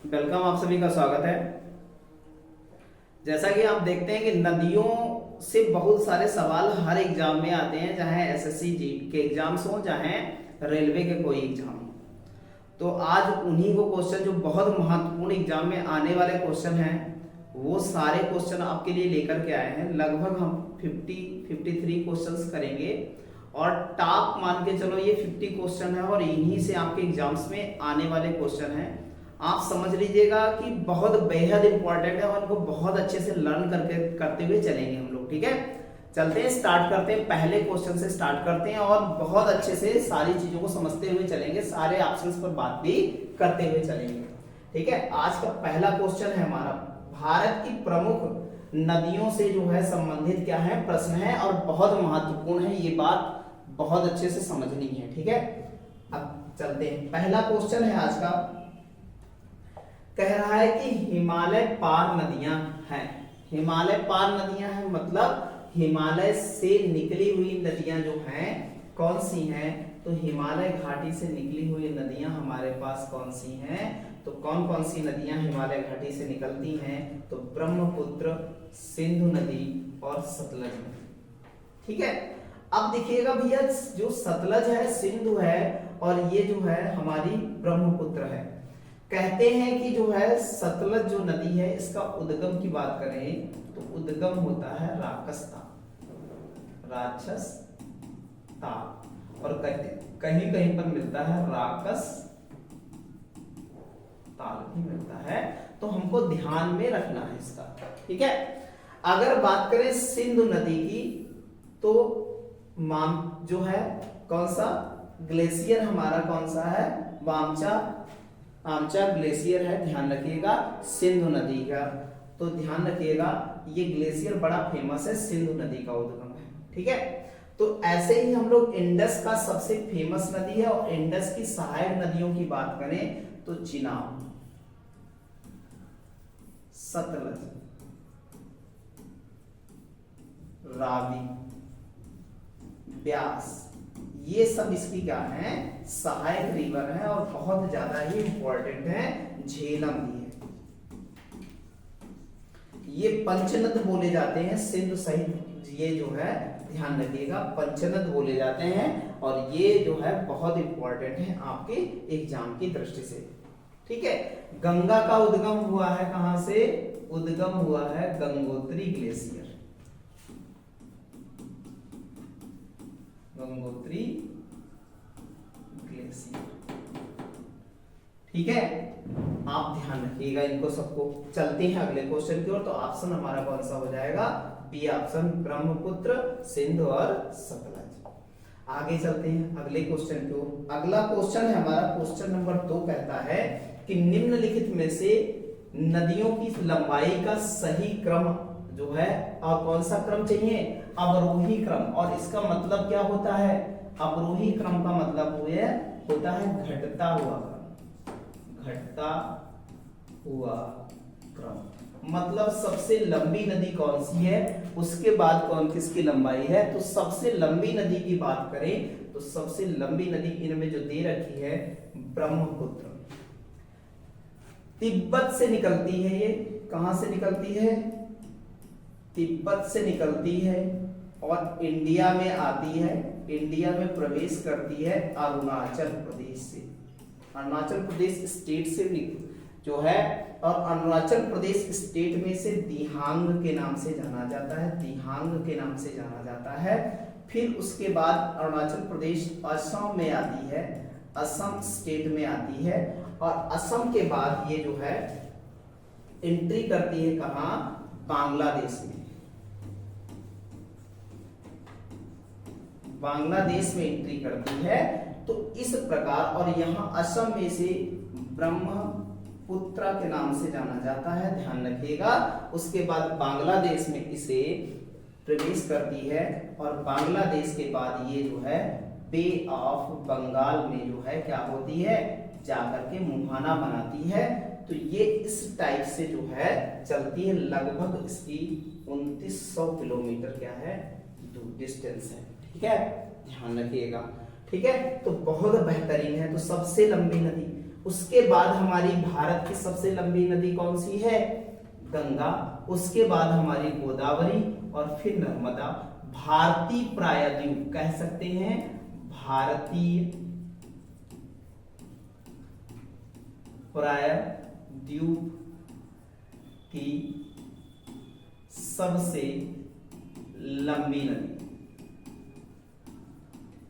Welcome, आप सभी का स्वागत है। जैसा कि आप देखते हैं कि नदियों से बहुत सारे सवाल हर एग्जाम में आते हैं, चाहे एसएससी जी के एग्जाम्स हो, चाहे रेलवे के कोई एग्जाम हो। तो आज उन्हीं को क्वेश्चन जो बहुत महत्वपूर्ण एग्जाम में आने वाले क्वेश्चन हैं, वो सारे क्वेश्चन आपके लिए लेकर के आए हैं। लगभग हम 53 क्वेश्चंस करेंगे और टॉप मान के चलो ये 50 क्वेश्चन है और इन्हीं से आपके एग्जाम्स में आने वाले क्वेश्चन हैं। आप समझ लीजिएगा कि बहुत बेहद इंपॉर्टेंट है और इनको बहुत अच्छे से लर्न करते हुए चलेंगे हम लोग। ठीक है, चलते हैं, स्टार्ट करते हैं। पहले क्वेश्चन से स्टार्ट करते हैं और बहुत अच्छे से सारी चीजों को समझते हुए चलेंगे, सारे ऑप्शंस पर बात भी करते हुए चलेंगे। ठीक है, आज का पहला क्वेश्चन है हमारा, भारत की प्रमुख नदियों से जो है संबंधित क्या है प्रश्न है और बहुत महत्वपूर्ण है, ये बात बहुत अच्छे से समझनी है। ठीक है, अब चलते हैं। पहला क्वेश्चन है आज का, कह रहा है कि हिमालय पार नदियां हैं। हिमालय पार नदियां हैं मतलब हिमालय से निकली हुई नदियां जो हैं कौन सी हैं? तो हिमालय घाटी से निकली हुई नदियां हमारे पास कौन सी हैं? तो कौन कौन सी नदियां हिमालय घाटी से निकलती हैं? तो ब्रह्मपुत्र, सिंधु नदी और सतलज नदी। ठीक है, अब देखिएगा भैया, जो सतलज है, सिंधु है और ये जो है हमारी ब्रह्मपुत्र है। कहते हैं कि जो है सतलज जो नदी है, इसका उद्गम की बात करें तो उद्गम होता है राक्षस ताल, और कहीं कहीं पर मिलता है राकस ताल भी मिलता है, तो हमको ध्यान में रखना है इसका। ठीक है, अगर बात करें सिंधु नदी की तो जो है कौन सा ग्लेशियर हमारा कौन सा है? आमचा ग्लेशियर है, ध्यान रखिएगा, सिंधु नदी का। तो ध्यान रखिएगा ये ग्लेशियर बड़ा फेमस है, सिंधु नदी का उद्गम है। ठीक है, तो ऐसे ही हम लोग इंडस का सबसे फेमस नदी है और इंडस की सहायक नदियों की बात करें तो चिनाब, सतलज, रावी, ब्यास, ये सब इसकी क्या है? सहायक रिवर है और बहुत ज्यादा ही इंपॉर्टेंट है। झेलम भी है। ये पंचनद बोले जाते हैं, सिंधु सहित ये जो है ध्यान रखिएगा पंचनद बोले जाते हैं और ये जो है बहुत इंपॉर्टेंट है आपके एग्जाम की दृष्टि से। ठीक है, गंगा का उद्गम हुआ है कहां से? उद्गम हुआ है गंगोत्री ग्लेशियर, गंगोत्री ग्लेशियर। ठीक है, आप ध्यान रखिएगा इनको सबको। चलते हैं अगले क्वेश्चन की ओर। तो ऑप्शन हमारा कौन सा हो जाएगा? बी ऑप्शन, ब्रह्मपुत्र, सिंधु और सतलज। आगे चलते हैं अगले क्वेश्चन की ओर। अगला क्वेश्चन है हमारा, क्वेश्चन नंबर 2 कहता है कि निम्नलिखित में से नदियों की लंबाई का सही क्रम जो है, और कौन सा क्रम चाहिए? अवरोही क्रम। और इसका मतलब क्या होता है? अवरोही क्रम का मतलब होता है घटता हुआ क्रम, घटता हुआ क्रम। मतलब सबसे लंबी नदी कौन सी है, उसके बाद कौन किसकी लंबाई है? तो सबसे लंबी नदी की बात करें तो सबसे लंबी नदी इनमें जो दे रखी है ब्रह्मपुत्र, तिब्बत से निकलती है। ये कहां से निकलती है? तिब्बत से निकलती है और इंडिया में आती है, इंडिया में प्रवेश करती है अरुणाचल प्रदेश से, अरुणाचल प्रदेश स्टेट से जो है, और अरुणाचल प्रदेश स्टेट में से दिहांग के नाम से जाना जाता है, दिहांग के नाम से जाना जाता है। फिर उसके बाद अरुणाचल प्रदेश असम में आती है, असम स्टेट में आती है, और असम के बाद ये जो है एंट्री करती है कहां? बांग्लादेश में, बांग्लादेश में एंट्री करती है। तो इस प्रकार, और यहां असम में से ब्रह्मपुत्र के नाम से जाना जाता है, ध्यान रखिएगा। उसके बाद बांग्लादेश में इसे प्रवेश करती है और बांग्लादेश के बाद ये जो है बे ऑफ बंगाल में जो है क्या होती है? जाकर के मुहाना बनाती है। तो ये इस टाइप से जो है चलती है, लगभग इसकी 2900 किलोमीटर क्या है? डिस्टेंस है। ठीक है, ध्यान रखिएगा। ठीक है, तो बहुत बेहतरीन है। तो सबसे लंबी नदी उसके बाद हमारी भारत की सबसे लंबी नदी कौन सी है? गंगा। उसके बाद हमारी गोदावरी और फिर नर्मदा। भारतीय प्रायद्वीप कह सकते हैं, भारतीय प्रायद्वीप की सबसे लंबी नदी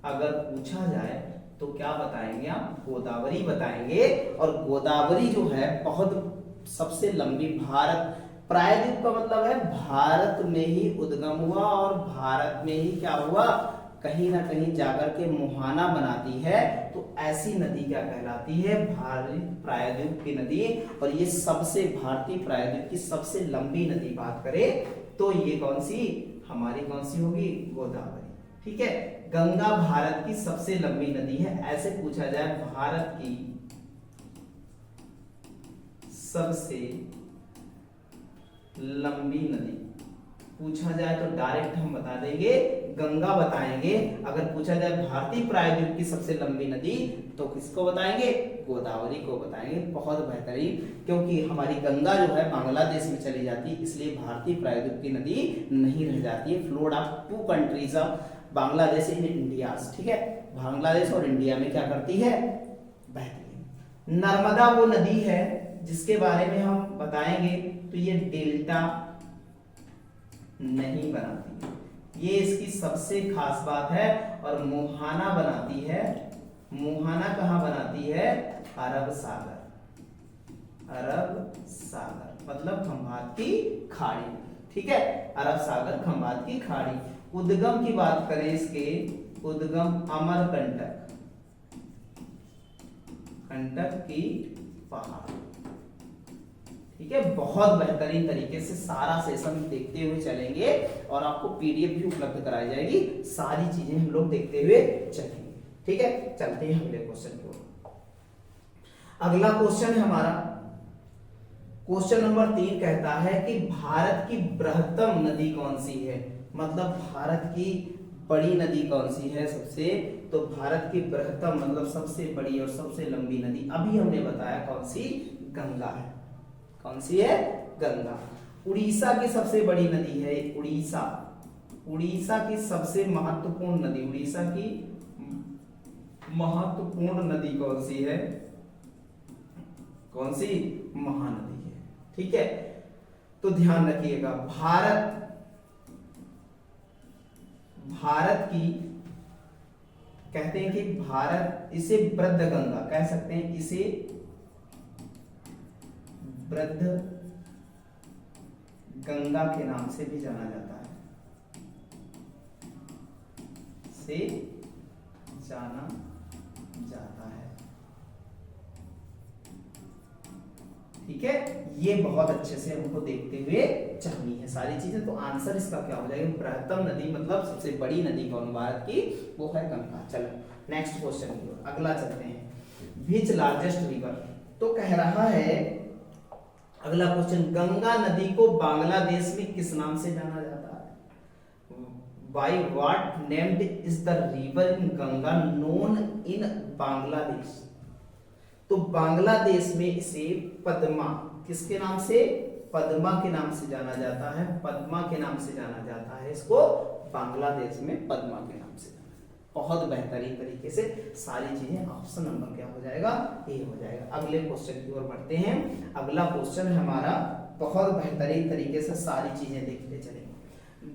अगर पूछा जाए तो क्या बताएंगे आप? गोदावरी बताएंगे। और गोदावरी जो है बहुत सबसे लंबी, भारत प्रायद्वीप का मतलब है भारत में ही उद्गम हुआ और भारत में ही क्या हुआ, कहीं ना कहीं जाकर के मुहाना बनाती है। तो ऐसी नदी क्या कहलाती है? भारतीय प्रायद्वीप की नदी। और ये सबसे, भारतीय प्रायद्वीप की सबसे लंबी नदी बात करें तो ये कौन सी हमारी, कौन सी होगी? गोदावरी। ठीक है, गंगा भारत की सबसे लंबी नदी है। ऐसे पूछा जाए भारत की सबसे लंबी नदी पूछा जाए तो डायरेक्ट हम बता देंगे गंगा बताएंगे। अगर पूछा जाए भारतीय प्रायद्वीप की सबसे लंबी नदी तो किसको बताएंगे? गोदावरी को बताएंगे। बहुत बेहतरीन, क्योंकि हमारी गंगा जो है बांग्लादेश में चली जाती है, इसलिए भारतीय प्रायद्वीप की नदी नहीं रह जाती है। Flowed of two countries of Bangladesh in India. ठीक है, बांग्लादेश और इंडिया में क्या करती है? बहती है। नर्मदा वो नदी है जिसके बारे में हम बताएंगे तो ये डेल्टा नहीं बनाती है, ये इसकी सबसे खास बात है। और मुहाना बनाती है। मुहाना कहां बनाती है? अरब सागर। अरब सागर मतलब खंभात की खाड़ी। ठीक है, अरब सागर खंभात की खाड़ी। उद्गम की बात करें इसके, उद्गम अमरकंटक, कंटक की पहाड़। ठीक है, बहुत बेहतरीन तरीके से सारा सेशन देखते हुए चलेंगे और आपको पीडीएफ भी उपलब्ध कराई जाएगी। सारी चीजें हम लोग देखते हुए चलेंगे। ठीक है, चलते हैं अगले क्वेश्चन की ओर। अगला क्वेश्चन है हमारा, क्वेश्चन नंबर 3 कहता है कि भारत की बृहत्तम नदी कौन सी है? मतलब भारत की बड़ी नदी कौन सी है सबसे? तो भारत की बृहत्तम मतलब सबसे बड़ी और सबसे लंबी नदी अभी हमने बताया कौन सी? गंगा है। कौन सी है? गंगा। उड़ीसा की सबसे बड़ी नदी है उड़ीसा। उड़ीसा की सबसे महत्वपूर्ण नदी, उड़ीसा की महत्वपूर्ण नदी कौन सी है? कौन सी? महानदी है। ठीक है, तो ध्यान रखिएगा, भारत की कहते हैं कि भारत, इसे वृद्ध गंगा कह सकते हैं, इसे वृद्ध गंगा के नाम से भी जाना जाता है, से जाना जाता है। ठीक है, ये बहुत अच्छे से हमको देखते हुए चलनी है सारी चीजें। तो आंसर इसका क्या हो जाएगा? बृहत्तम नदी मतलब सबसे बड़ी नदी कौन भारत की? वो है गंगा। चलो नेक्स्ट क्वेश्चन की ओर अगला चलते हैं। विच लार्जेस्ट रिवर, तो कह रहा है अगला क्वेश्चन, गंगा नदी को बांग्लादेश में किस नाम से जाना जाता है? By what named is the river in Ganga known in Bangladesh? तो बांग्लादेश में इसे पद्मा, किसके नाम से? पद्मा के नाम से जाना जाता है। पद्मा के नाम से जाना जाता है इसको, बांग्लादेश में पद्मा के नाम से। बहुत बेहतरीन तरीके से सारी चीजें, ऑप्शन नंबर क्या हो जाएगा? ए हो जाएगा। अगले क्वेश्चन की ओर बढ़ते हैं। अगला क्वेश्चन है हमारा, बहुत बेहतरीन तरीके से सारी चीजें देखते चलेंगे।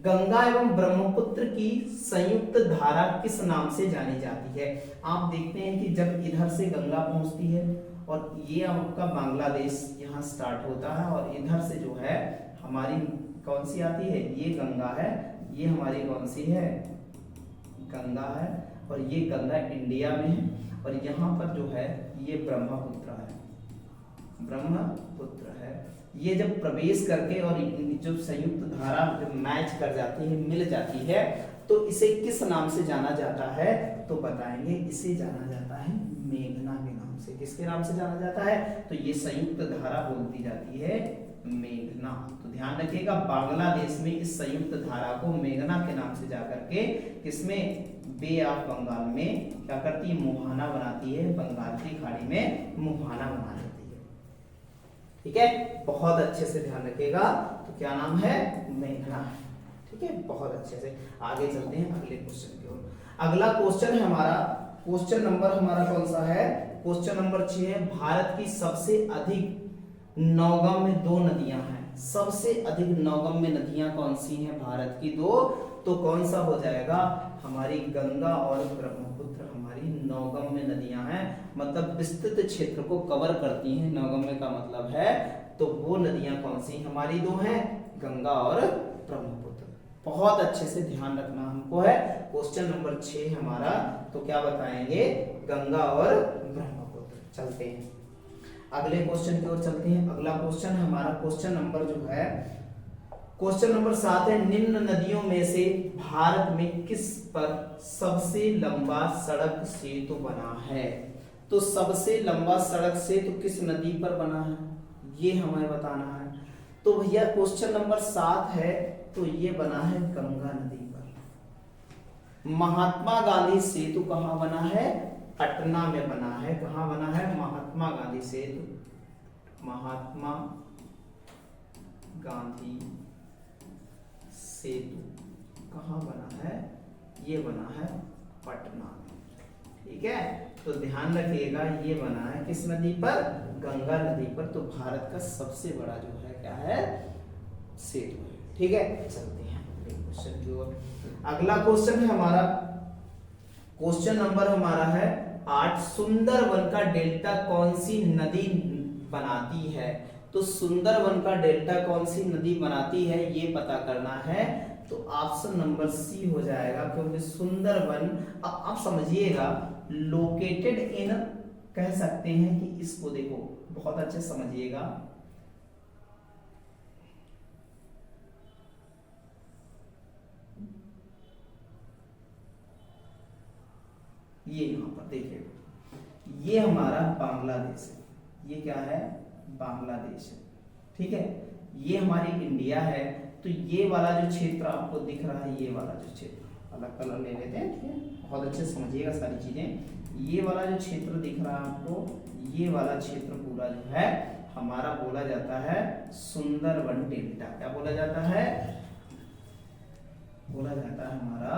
गंगा एवं ब्रह्मपुत्र की संयुक्त धारा किस नाम से जानी जाती है? आप देखते हैं कि जब इधर से गंगा पहुंचती है और ये आपका बांग्लादेश यहाँ स्टार्ट होता है और इधर से जो है हमारी कौन सी आती है? ये गंगा है। ये हमारी कौन सी है? गंगा है। और ये गंगा इंडिया में है और यहाँ पर जो है ये ब्रह्मपुत्र है, ब्रह्मपुत्र है। ये जब प्रवेश करके और जो संयुक्त धारा जब मैच कर जाती है, मिल जाती है, तो इसे किस नाम से जाना जाता है? तो बताएंगे, इसे जाना जाता है मेघना के नाम से। किसके नाम से जाना जाता है? तो ये संयुक्त धारा बोलती जाती है मेघना। तो ध्यान रखिएगा, बांग्लादेश में इस संयुक्त धारा को मेघना के नाम से जाकर के किसमें? बे ऑफ बंगाल में क्या करती है, मुहाना बनाती है, बंगाल की खाड़ी में मुहाना बना लेती है। ठीक है, बहुत अच्छे से ध्यान रखिएगा। तो क्या नाम है, मेघना है। ठीक है, बहुत अच्छे से आगे चलते हैं अगले क्वेश्चन की ओर। अगला क्वेश्चन है हमारा, क्वेश्चन नंबर हमारा कौन सा है, क्वेश्चन नंबर 6 है। भारत की सबसे अधिक नौगम्य दो नदियां हैं। सबसे अधिक नौगम्य नदियां कौन सी हैं भारत की? दो। तो कौन सा हो जाएगा, हमारी गंगा और ब्रह्मपुत्र हमारी नौगम्य नदियां हैं, मतलब विस्तृत क्षेत्र को कवर करती हैं। नौगम्य का मतलब है, तो वो नदियां कौन सी हमारी दो हैं, गंगा और ब्रह्मपुत्र। बहुत अच्छे से ध्यान रखना हमको है। क्वेश्चन नंबर 6 हमारा, तो क्या बताएंगे, गंगा और ब्रह्मपुत्र। चलते हैं अगले क्वेश्चन की ओर चलते हैं। अगला क्वेश्चन है हमारा, क्वेश्चन नंबर जो है, क्वेश्चन नंबर 7 है। निम्न नदियों में से भारत में किस पर सबसे लंबा सड़क सेतु बना है? तो सबसे लंबा सड़क सेतु किस नदी पर बना है, ये हमें बताना है। तो भैया क्वेश्चन नंबर 7 है, तो ये बना है गंगा नदी पर। महात्मा गांधी सेतु कहाँ बना है, पटना में बना है। कहाँ बना है, महात्मा गांधी सेतु, महात्मा गांधी सेतु कहाँ बना है, ये बना है पटना में। ठीक है, तो ध्यान रखिएगा, ये बना है किस नदी पर, गंगा नदी पर। तो भारत का सबसे बड़ा जो है क्या है, सेतु है। ठीक है, चलते हैं अगले क्वेश्चन की ओर। अगला क्वेश्चन है हमारा, क्वेश्चन नंबर हमारा है 8। सुंदरवन का डेल्टा कौन सी नदी बनाती है? तो सुंदरवन का डेल्टा कौन सी नदी बनाती है, ये पता करना है। तो ऑप्शन नंबर सी हो जाएगा, क्योंकि सुंदरवन, अब आप समझिएगा, लोकेटेड इन, कह सकते हैं कि इसको देखो बहुत अच्छे समझिएगा, ये यहां पर देखिएगा, ये हमारा बांग्लादेश है। ये क्या है, बांग्लादेश है। ठीक है, ये हमारी इंडिया है। तो ये वाला जो क्षेत्र आपको दिख रहा है, ये वाला जो क्षेत्र, अलग कलर ले लेते हैं। ठीक है, बहुत अच्छे से समझिएगा सारी चीजें। ये वाला जो क्षेत्र दिख रहा है आपको, ये वाला क्षेत्र पूरा जो है हमारा बोला जाता है सुंदरवन डेल्टा। क्या बोला जाता है, बोला जाता है हमारा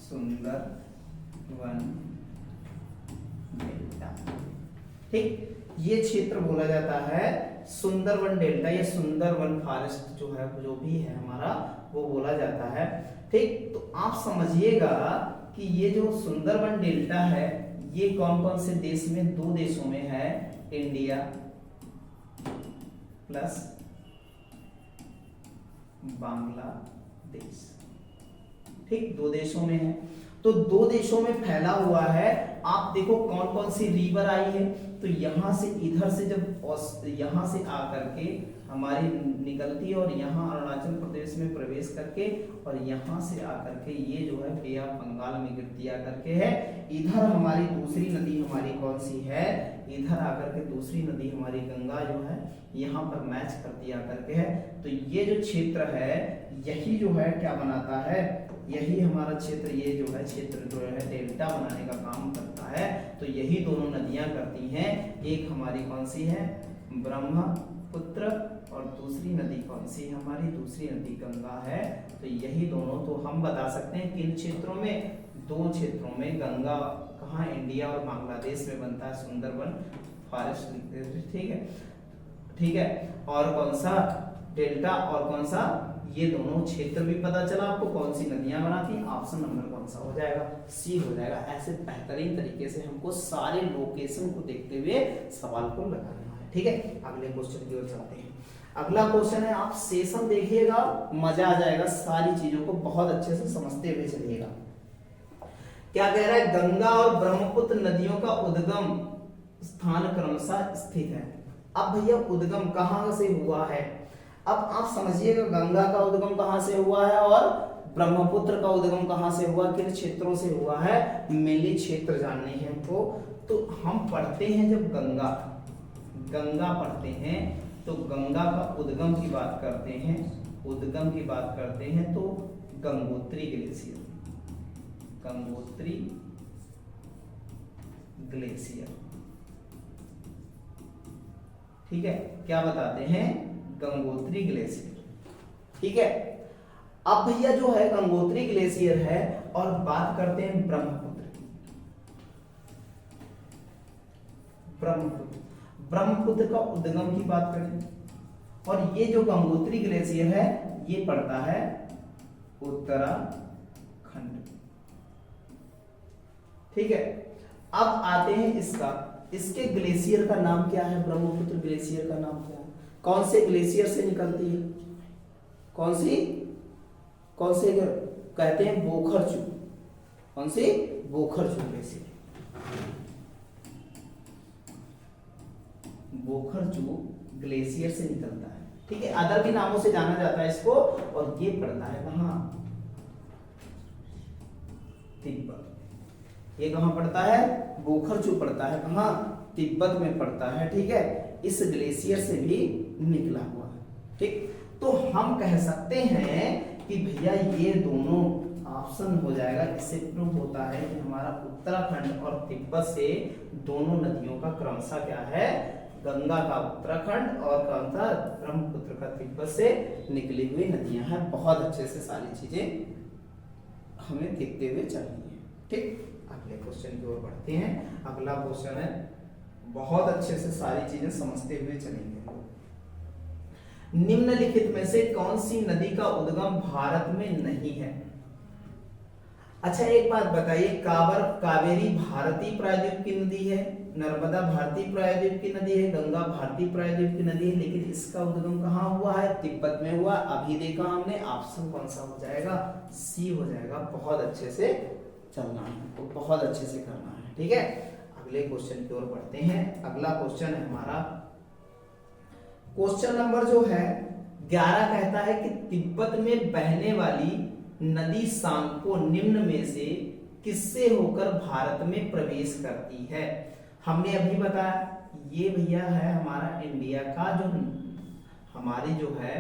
सुंदरवन डेल्टा। ठीक, ये क्षेत्र बोला जाता है सुंदरवन डेल्टा, ये सुंदरवन फॉरेस्ट जो है, जो भी है हमारा, वो बोला जाता है। ठीक, तो आप समझिएगा कि ये जो सुंदरवन डेल्टा है, ये कौन कौन से देश में, दो देशों में है, इंडिया प्लस बांग्लादेश। ठीक, दो देशों में है। तो दो देशों में फैला हुआ है। आप देखो कौन कौन सी रिवर आई है, तो यहां से, इधर से जब यहां से आकर के हमारी निकलती है, और यहाँ अरुणाचल प्रदेश में प्रवेश करके, और यहाँ से आकर के ये जो है बे ऑफ बंगाल में गिरती आकर के है। इधर हमारी दूसरी नदी हमारी कौन सी है, इधर आकर के दूसरी नदी हमारी गंगा जो है यहाँ पर मैच करती आकर के है। तो ये जो क्षेत्र है, यही जो है क्या बनाता है, यही हमारा क्षेत्र, ये जो है क्षेत्र जो है डेल्टा बनाने का काम करता है। तो यही दोनों नदियां करती हैं। एक हमारी कौन सी है, ब्रह्मपुत्र, और दूसरी नदी कौन सी, हमारी दूसरी नदी गंगा है। तो यही दोनों, तो हम बता सकते हैं किन क्षेत्रों में, दो क्षेत्रों में, गंगा कहाँ, इंडिया और बांग्लादेश में बनता है सुंदरवन फॉरेस्ट। ठीक है, ठीक है, और कौन सा डेल्टा, और कौन सा, ये दोनों क्षेत्र भी पता चला आपको, कौन सी नदियां बनाती हैं। ऑप्शन नंबर कौन सा हो जाएगा, सी हो जाएगा। ऐसे बेहतरीन तरीके से हमको सारे लोकेशन को देखते हुए सवाल को लगाना है। ठीक है, अगले क्वेश्चन की ओर चलते हैं। अगला क्वेश्चन है, आप सेशन देखिएगा, मजा आ जाएगा, सारी चीजों को बहुत अच्छे से समझते हुए चलिएगा। क्या कह रहा है, गंगा और ब्रह्मपुत्र नदियों का उद्गम स्थान क्रमशः स्थित है। अब भैया उद्गम कहां से हुआ है, अब आप समझिएगा, गंगा का उद्गम कहां से हुआ है और ब्रह्मपुत्र का उद्गम कहां से हुआ, किन क्षेत्रों से हुआ है, मेनली क्षेत्र जानने हैं हमको। तो हम पढ़ते हैं, जब गंगा पढ़ते हैं, तो गंगा का उद्गम की बात करते हैं, उद्गम की बात करते हैं, तो गंगोत्री ग्लेशियर, गंगोत्री ग्लेशियर। ठीक है, क्या बताते हैं? गंगोत्री ग्लेशियर। ठीक है, अब भैया जो है गंगोत्री ग्लेशियर है, और बात करते हैं ब्रह्मपुत्र की। ब्रह्मपुत्र, ब्रह्मपुत्र का उद्गम की बात करें, और ये जो गंगोत्री ग्लेशियर है ये पड़ता है उत्तराखंड। ठीक है, अब आते हैं इसके ग्लेशियर का नाम क्या है? ब्रह्मपुत्र ग्लेशियर का नाम क्या है? कौन से ग्लेशियर से निकलती है? कौन से कहते हैं? बोखरचू। कौन सी? बोखरचू ग्लेशियर। बोखरचू ग्लेशियर से निकलता है। ठीक है, अदर भी नामों से जाना जाता है इसको, और ये पड़ता है कहाँ? तिब्बत। ये कहाँ पड़ता है? बोखरचू पड़ता है कहाँ? तिब्बत में पड़ता है। ठीक है, इस ग्लेशियर से भी निकला हुआ है। ठीक, तो हम कह सकते हैं कि भैया ये दोनों ऑप्शन हो जाएगा। इससे प्रूव होता है कि हमारा उत्तराखंड और तिब्बत से दोनों नदियों का क्रमशः क्या है? गंगा का उत्तराखंड और कौन सा? ब्रह्मपुत्र का तिब्बत से निकली हुई नदियां हैं। बहुत अच्छे से सारी चीजें हमें देखते हुए चलनी है। ठीक, अगले क्वेश्चन की ओर बढ़ते हैं। अगला क्वेश्चन है, बहुत अच्छे से सारी चीजें समझते हुए चलेंगे। निम्नलिखित में से कौन सी नदी का उद्गम भारत में नहीं है? अच्छा, एक बात बताइए, कावेरी भारतीय प्रायद्वीप की नदी है, नर्मदा भारतीय प्रायद्वीप की नदी है, गंगा भारतीय प्रायद्वीप की नदी है, लेकिन इसका उद्गम कहाँ हुआ है? तिब्बत में हुआ। अभी देखा हमने, ऑप्शन कौन सा हो जाएगा? सी हो जाएगा। बहुत अच्छे से चलना है, तो बहुत अच्छे से करना है। ठीक है, अगले क्वेश्चन की ओर बढ़ते हैं। अगला क्वेश्चन है हमारा, क्वेश्चन नंबर जो है 11 कहता है कि तिब्बत में बहने वाली नदी सांगपो निम्न में से किससे होकर भारत में प्रवेश करती है? हमने अभी बताया, ये भैया है हमारा इंडिया का जो हमारी जो है,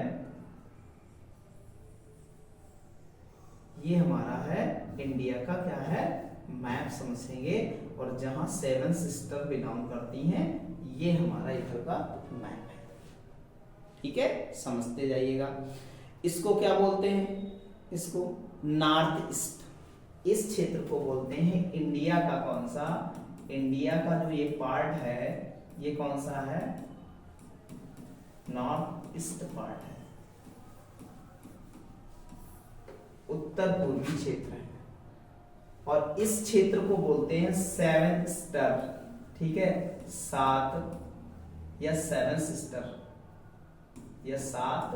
ये हमारा है इंडिया का क्या है? मैप समझेंगे, और जहां 7 सिस्टर बिलोंग करती हैं, ये हमारा इधर का मैप है। ठीक है, समझते जाइएगा। इसको क्या बोलते हैं? इसको नॉर्थ ईस्ट, इस क्षेत्र को बोलते हैं इंडिया का। कौन सा? इंडिया का जो ये पार्ट है, ये कौन सा है? नॉर्थ ईस्ट पार्ट है, उत्तर पूर्वी क्षेत्र है, और इस क्षेत्र को बोलते हैं 7 सिस्टर। ठीक है, 7 या 7 सिस्टर या 7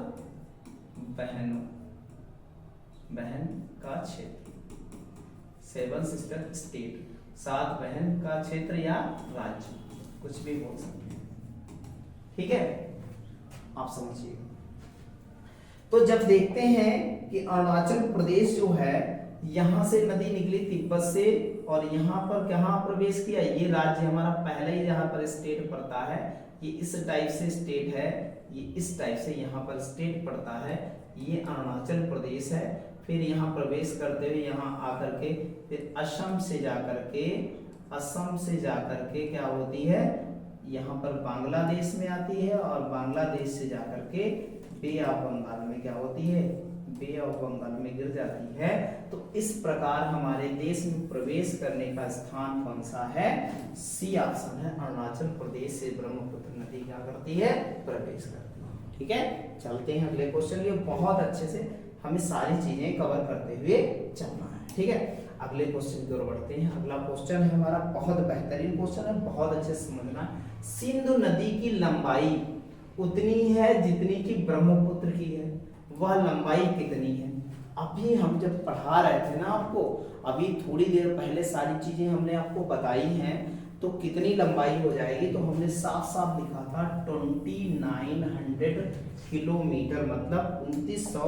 बहन का क्षेत्र, 7 सिस्टर स्टेट, 7 बहन का क्षेत्र या राज्य, कुछ भी बोल सकते हैं। ठीक है, आप समझिए। तो जब देखते हैं कि अरुणाचल प्रदेश जो है, यहां से नदी निकली तिब्बत से, और यहां पर कहां प्रवेश किया? ये राज्य हमारा पहले ही जहां पर स्टेट पड़ता है, ये इस टाइप से स्टेट है, ये इस टाइप से यहाँ पर स्टेट पड़ता है, ये अरुणाचल प्रदेश है। फिर यहाँ प्रवेश करते हुए यहाँ आकर के फिर असम से जाकर के क्या होती है? यहाँ पर बांग्लादेश में आती है, और बांग्लादेश से जाकर के बे ऑफ बंगाल में क्या होती है? बे ऑफ बंगाल में गिर जाती है। तो इस प्रकार हमारे देश में प्रवेश करने का स्थान कौन सा है? सी ऑप्शन है, अरुणाचल प्रदेश से ब्रह्मपुत्र नदी क्या करती है? प्रवेश करती है। ठीक है, चलते हैं अगले क्वेश्चन के। बहुत अच्छे से हमें सारी चीजें कवर करते हुए चलना है। ठीक है, अगले क्वेश्चन की ओर बढ़ते हैं। अगला क्वेश्चन है हमारा, बहुत बेहतरीन क्वेश्चन है, बहुत अच्छे से समझना। सिंधु नदी की लंबाई उतनी है जितनी की ब्रह्मपुत्र की है, वह लंबाई कितनी है? अभी हम जब पढ़ा रहे थे ना आपको, अभी थोड़ी देर पहले सारी चीजें हमने आपको बताई हैं, तो कितनी लंबाई हो जाएगी? तो हमने साफ साफ लिखा था 2900 किलोमीटर, मतलब 2900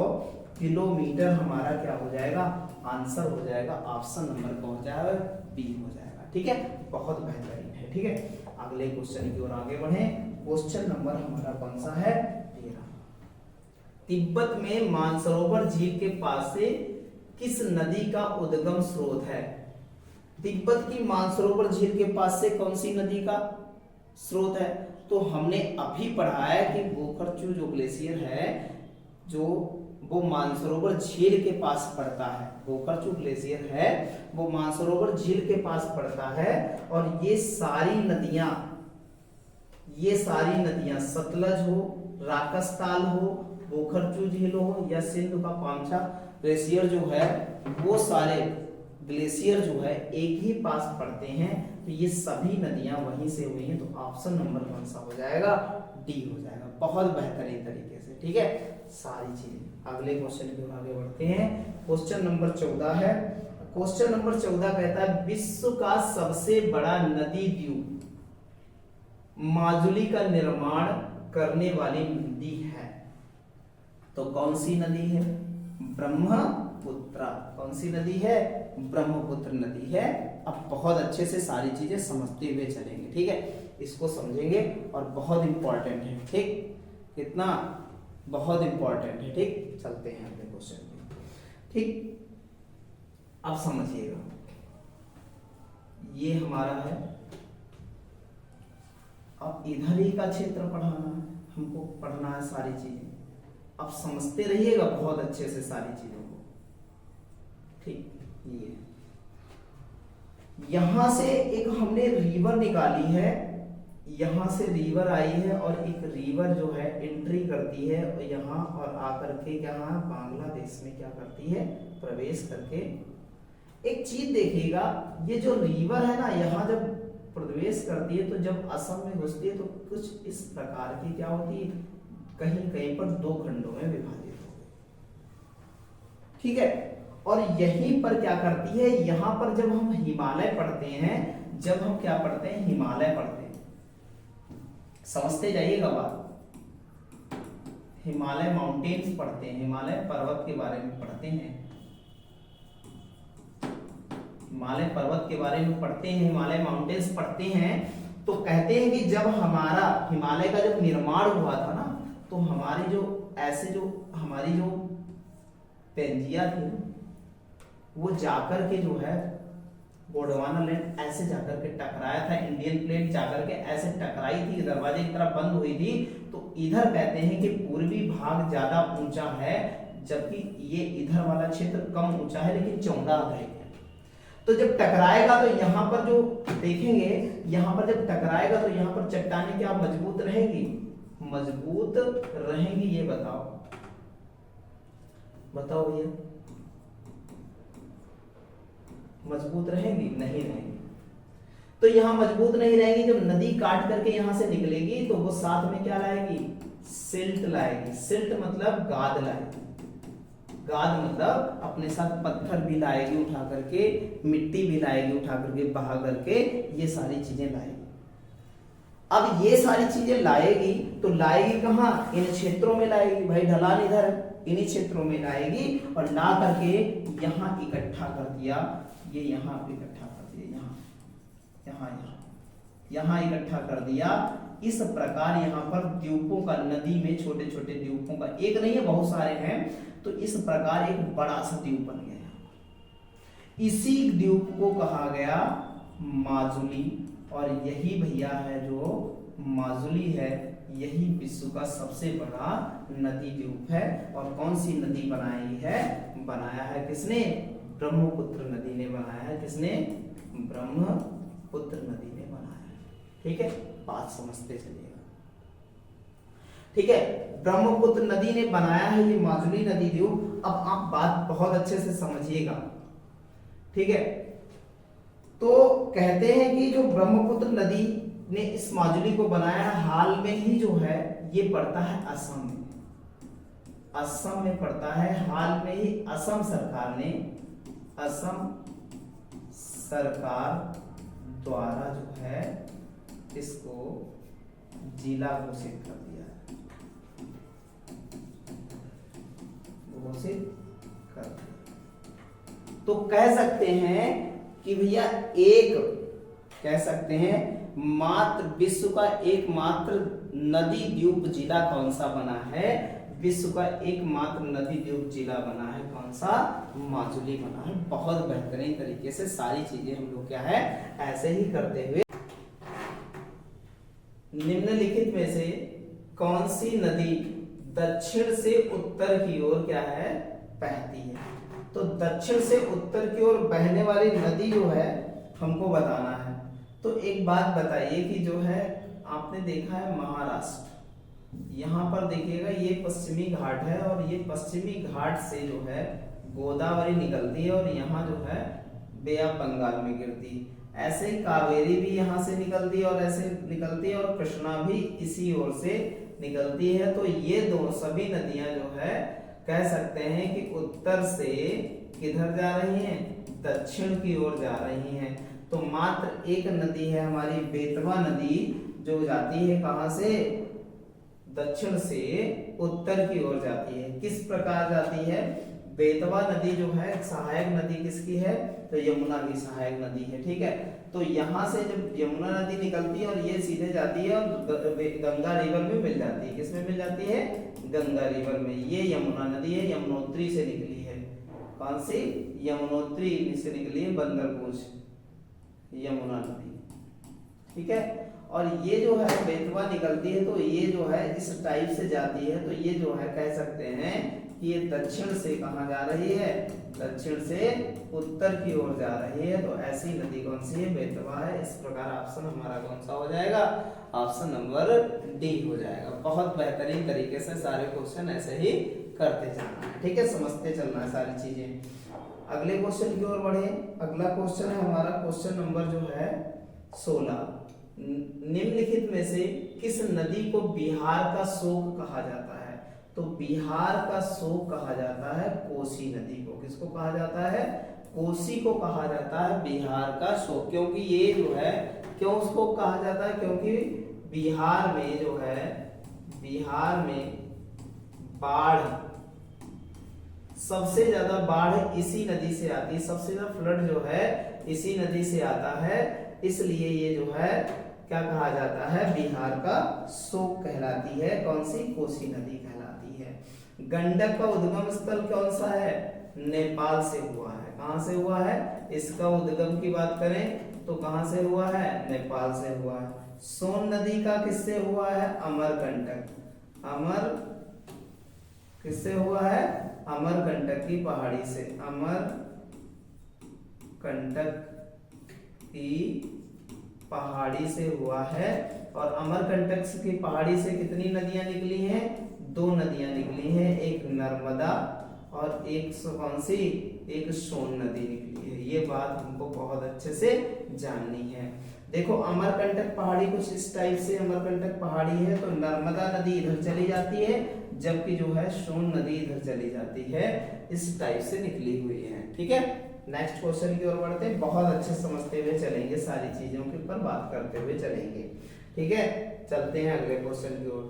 किलोमीटर हमारा क्या हो जाएगा? आंसर हो जाएगा, ऑप्शन नंबर कौन हो जाएगा? बी हो जाएगा। ठीक है, बहुत बेहतरीन है। ठीक है, अगले क्वेश्चन की ओर आगे बढ़े। क्वेश्चन नंबर हमारा कौन सा है? 13। तिब्बत में मानसरोवर झील के पास से किस नदी का उद्गम स्रोत है? तिब्बत की मानसरोवर झील के पास से कौन सी नदी का स्रोत है? तो हमने अभी पढ़ा है कि बोखरचू जो ग्लेशियर है जो वो मानसरोवर झील के पास पड़ता है। बोखरचू ग्लेशियर है वो मानसरोवर झील के पास पड़ता है और ये सारी नदियां सतलज हो, राकसताल हो, बोखरचू झील हो या सिंधु का पांचा ग्लेशियर जो है वो सारे ग्लेशियर जो है एक ही पास पड़ते हैं। तो ये सभी नदियां वहीं से हुई हैं। तो ऑप्शन नंबर कौन सा हो जाएगा? डी हो जाएगा। बहुत बेहतरीन तरीके से, ठीक है, सारी चीजें। अगले क्वेश्चन की ओर आगे बढ़ते हैं। क्वेश्चन नंबर 14 है। क्वेश्चन नंबर 14 कहता है विश्व का सबसे बड़ा नदी द्वीप माजुली का निर्माण करने वाली नदी है। तो कौन सी नदी है? ब्रह्मपुत्र। कौन सी नदी है? ब्रह्मपुत्र नदी है। अब बहुत अच्छे से सारी चीजें समझते हुए चलेंगे, ठीक है, इसको समझेंगे और बहुत इंपॉर्टेंट है, ठीक, कितना बहुत इंपॉर्टेंट है, ठीक। चलते हैं अपने क्वेश्चन पे, ठीक। अब समझिएगा, ये हमारा है, अब इधर ही का क्षेत्र पढ़ाना है हमको, पढ़ना है सारी चीजें। अब समझते रहिएगा बहुत अच्छे से सारी चीजों को, ठीक। ये यहां से एक हमने रिवर निकाली है, यहां से रिवर आई है और एक रिवर जो है एंट्री करती है और यहाँ और आकर के यहाँ बांग्लादेश में क्या करती है? प्रवेश करके। एक चीज देखिएगा, ये जो रिवर है ना, यहाँ जब प्रवेश करती है तो जब असम में घुसती है तो कुछ इस प्रकार की क्या होती है, कहीं कहीं पर दो खंडों में विभाजित हो गई, ठीक है। और यहीं पर क्या करती है, यहां पर जब हम हिमालय पढ़ते हैं, जब हम क्या पढ़ते हैं? हिमालय पढ़ते हैं, समझते जाइएगा बात। हिमालय माउंटेन्स पढ़ते हैं, हिमालय पर्वत के बारे में पढ़ते हैं, हिमालय पर्वत के बारे में पढ़ते हैं, हिमालय माउंटेन्स पढ़ते हैं। तो कहते हैं कि जब हमारा हिमालय का जब निर्माण हुआ था ना, तो हमारी जो ऐसे जो हमारी जो पेंजिया थी वो जाकर के जो है गोंडवाना लैंड ऐसे जाकर के टकराया था, इंडियन प्लेट जाकर के ऐसे टकराई थी, दरवाजे की तरफ बंद हुई थी। तो इधर कहते हैं कि पूर्वी भाग ज्यादा ऊंचा है, जबकि ये इधर वाला क्षेत्र कम ऊंचा है लेकिन चौड़ा है। तो जब टकराएगा तो यहाँ पर जो देखेंगे, यहाँ पर जब टकराएगा तो यहाँ पर चट्टानें क्या मजबूत रहेगी? मजबूत रहेंगी, ये बताओ बताओ भैया, मजबूत रहेंगी? नहीं रहेंगी। तो यहां मजबूत नहीं रहेगी, जब नदी काट करके यहां से निकलेगी तो वो साथ में क्या लाएगी? सिल्ट लाएगी। सिल्ट मतलब गाद लाएगी, गाद मतलब अपने साथ पत्थर भी लाएगी उठा करके, मिट्टी भी लाएगी उठा करके, बहा करके, ये सारी चीजें लाएगी। अब ये सारी चीजें लाएगी तो लाएगी कहाँ? इन क्षेत्रों में लाएगी, भाई ढलान इधर है, इन्हीं क्षेत्रों में लाएगी और ला करके यहाँ इकट्ठा कर दिया, ये यहाँ इकट्ठा कर दिया, यहाँ इकट्ठा कर दिया। इस प्रकार यहाँ पर द्वीपों का, नदी में छोटे छोटे द्वीपों का, एक नहीं है बहुत सारे हैं, तो इस प्रकार एक बड़ा सा द्वीप बन गया। इसी द्वीप को कहा गया माजुली, और यही भैया है जो माजुली है, यही विश्व का सबसे बड़ा नदी द्वीप है। और कौन सी नदी बनाई है? बनाया है किसने? ब्रह्मपुत्र नदी ने बनाया है। किसने? ब्रह्मपुत्र नदी ने बनाया है, ठीक है, बात समझते चलिएगा, ठीक है। ब्रह्मपुत्र नदी ने बनाया है ये माजुली नदी द्वीप। अब आप बात बहुत अच्छे से समझिएगा, ठीक है। तो कहते हैं कि जो ब्रह्मपुत्र नदी ने इस माजुली को बनाया है, हाल में ही जो है ये पड़ता है असम में, असम में पड़ता है। हाल में ही असम सरकार द्वारा जो है इसको जिला घोषित कर दिया है, घोषित कर दिया। तो कह सकते हैं कि भैया एक, कह सकते हैं मात्र विश्व का एकमात्र नदी द्वीप जिला कौन सा बना है? विश्व का एकमात्र नदी द्वीप जिला बना है, कौन सा? माजुली बना है। बहुत बेहतरीन तरीके से सारी चीजें हम लोग क्या है ऐसे ही करते हुए। निम्नलिखित में से कौन सी नदी दक्षिण से उत्तर की ओर क्या है बहती है? तो दक्षिण से उत्तर की ओर बहने वाली नदी जो है हमको बताना है। तो एक बात बताइए कि जो है आपने देखा है महाराष्ट्र, यहाँ पर देखिएगा ये पश्चिमी घाट है और ये पश्चिमी घाट से जो है गोदावरी निकलती है और यहाँ जो है बे ऑफ बंगाल में गिरती है। ऐसे ही कावेरी भी यहाँ से निकलती है और ऐसे निकलती है और कृष्णा भी इसी ओर से निकलती है। तो ये दो सभी नदियां जो है कह सकते हैं कि उत्तर से किधर जा रही हैं? दक्षिण की ओर जा रही हैं। तो मात्र एक नदी है हमारी बेतवा नदी जो जाती है कहां से? दक्षिण से उत्तर की ओर जाती है। किस प्रकार जाती है? बेतवा नदी जो है सहायक नदी किसकी है? तो यमुना की सहायक नदी है। ठीक है, तो यहाँ से जब यमुना नदी निकलती है और ये सीधे जाती है और गंगा रिवर में मिल जाती है। किसमें मिल जाती है? गंगा रिवर में। ये यमुना नदी है, यमुनोत्री से निकली है। कौन सी? यमुनोत्री से निकली है, बंदरपूंछ यमुना नदी। ठीक है, और ये जो है बेतवा निकलती है तो ये जो है इस टाइप से जाती है। तो ये जो है कह सकते हैं कि ये दक्षिण से कहाँ जा रही है? दक्षिण से उत्तर की ओर जा रही है। तो ऐसी नदी कौन सी है? बेतवा है। इस प्रकार ऑप्शन हमारा कौन सा हो जाएगा? ऑप्शन नंबर डी हो जाएगा। बहुत बेहतरीन तरीके से सारे क्वेश्चन ऐसे ही करते जाना है। ठीक है, समझते चलना है सारी चीजें। अगले क्वेश्चन की ओर बढ़े। अगला क्वेश्चन है हमारा क्वेश्चन नंबर जो है 16। निम्नलिखित में से किस नदी को बिहार का शोक कहा जाता है? तो बिहार का शोक कहा जाता है कोसी नदी को। किसको कहा जाता है? कोसी को कहा जाता है बिहार का शोक। क्योंकि ये जो है क्यों उसको कहा जाता है? क्योंकि बिहार में जो है बिहार में बाढ़, सबसे ज्यादा बाढ़ इसी नदी से आती है। सबसे ज्यादा फ्लड जो है इसी नदी से आता है। इसलिए ये जो है क्या कहा जाता है? बिहार का शोक कहलाती है। कौन सी? कोसी नदी कहलाती है। गंडक का उद्गम स्थल कौन सा है? नेपाल से हुआ है। कहां से हुआ है? इसका उद्गम की बात करें तो कहां से हुआ है? नेपाल से हुआ है। सोन नदी का किससे हुआ है? अमरकंटक। अमर किससे हुआ है? अमरकंटक की पहाड़ी से। अमरकंटक की पहाड़ी से हुआ है। और अमरकंटक की पहाड़ी से कितनी नदियां निकली हैं? 2 नदियां निकली हैं, एक नर्मदा और एक कौन सी? एक सोन नदी निकली है। ये बात हमको बहुत अच्छे से जाननी है। देखो अमरकंटक पहाड़ी कुछ इस टाइप से अमरकंटक पहाड़ी है, तो नर्मदा नदी इधर चली जाती है जबकि जो है सोन नदी इधर चली जाती है। इस टाइप से निकली हुई है। ठीक है, नेक्स्ट क्वेश्चन की ओर बढ़ते हैं। बहुत अच्छे समझते हुए चलेंगे, सारी चीजों के ऊपर बात करते हुए चलेंगे। ठीक है, चलते हैं अगले क्वेश्चन की ओर।